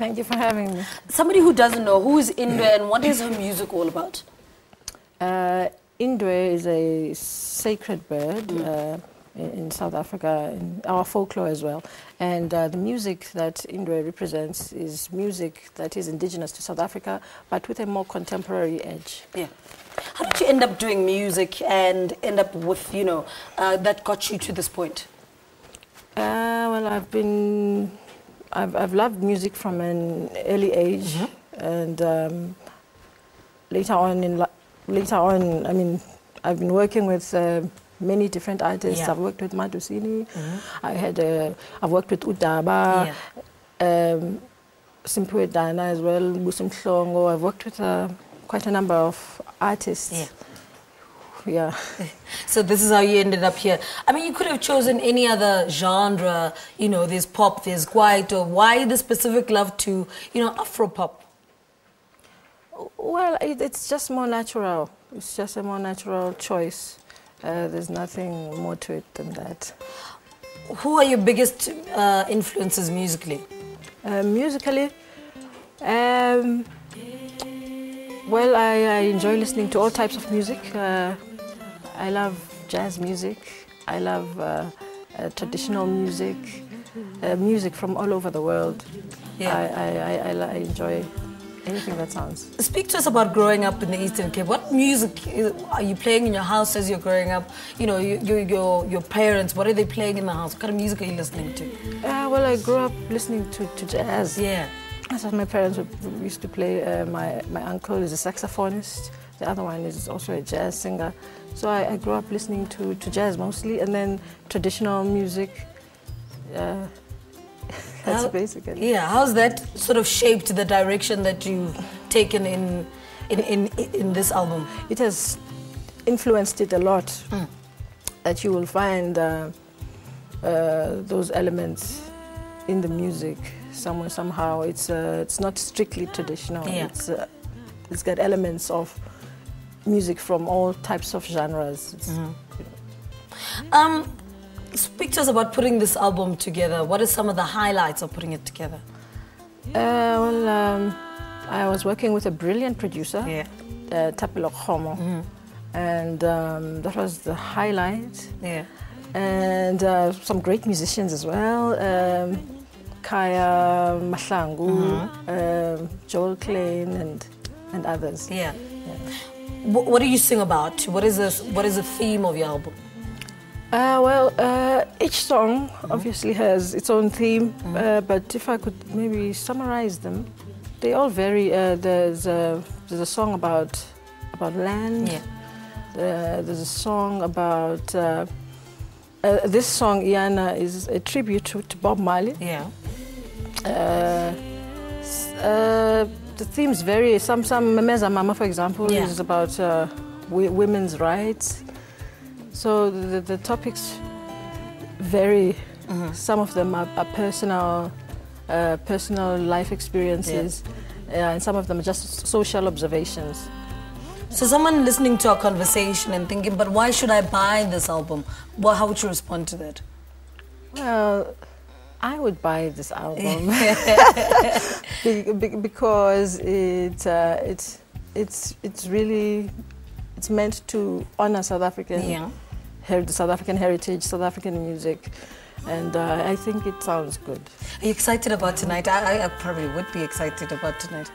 Thank you for having me. Somebody who doesn't know, who is Indwe and what is her music all about? Indwe is a sacred bird in South Africa, in our folklore as well. And the music that Indwe represents is music that is indigenous to South Africa, but with a more contemporary edge. Yeah. How did you end up doing music and end up with, you know, that got you to this point? Well, I've loved music from an early age, and later on, I mean, I've been working with many different artists. Yeah. I've worked with Madusini. I've worked with Udaba, Simple Dana as well, Busim Hlongo. I've worked with quite a number of artists. Yeah. Yeah. So this is how you ended up here. I mean, you could have chosen any other genre. You know, there's pop, there's kwaito. Why the specific love to, you know, Afro pop? Well, it's just more natural. It's just a more natural choice. There's nothing more to it than that. Who are your biggest influences musically? Musically, well, I enjoy listening to all types of music. I love jazz music. I love traditional music, music from all over the world. Yeah. I enjoy anything that sounds. Speak to us about growing up in the Eastern Cape. What music are you playing in your house as you're growing up? You know, your parents, what are they playing in the house? What kind of music are you listening to? Well, I grew up listening to jazz. Yeah. That's what my parents used to play. My uncle is a saxophonist. The other one is also a jazz singer. So I grew up listening to jazz mostly, and then traditional music. That's basically. Yeah, how's that sort of shaped the direction that you've taken in this album? It has influenced it a lot. That you will find those elements in the music somewhere, somehow. It's not strictly traditional. Yeah. It's got elements of music from all types of genres. Speak to us about putting this album together. What are some of the highlights of putting it together? Well, I was working with a brilliant producer, Tapelo Khomo, and that was the highlight. Yeah. And some great musicians as well. Kaya Mahlangu, Joel Klein, and others. Yeah. What do you sing about? What is the theme of your album? Well, each song obviously has its own theme, but if I could maybe summarize them, they all vary. There's a song about land. Yeah. There's a song about this song, Iyana, is a tribute to Bob Marley. Yeah. The themes vary. Some Memeza Mama, for example, is about women's rights. So the topics vary. Some of them are personal life experiences, and some of them are just social observations. So someone listening to our conversation and thinking, but why should I buy this album? Well, how would you respond to that? Well, I would buy this album because it's really meant to honor South African, South African heritage, South African music, and I think it sounds good. Are you excited about tonight? I probably would be excited about tonight.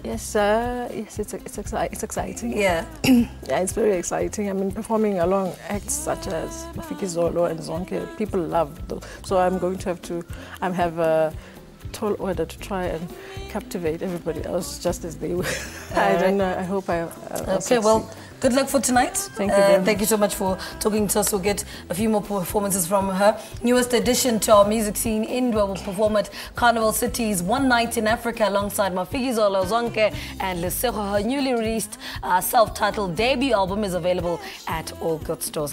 Yes, yes, it's exciting. Yeah. Yeah, it's very exciting. I mean, performing along acts such as Mafikizolo and Zonke, people love those. So I'm going to have a tall order to try and captivate everybody else just as they will. I don't know. I hope I'll okay, well, good luck for tonight. Thank you very much. Thank you so much for talking to us. We'll get a few more performances from her. Newest addition to our music scene, Indwe will perform at Carnival City's One Night in Africa alongside Mafikizolo, Zonke and Lesego. Her newly released self-titled debut album is available at all good stores.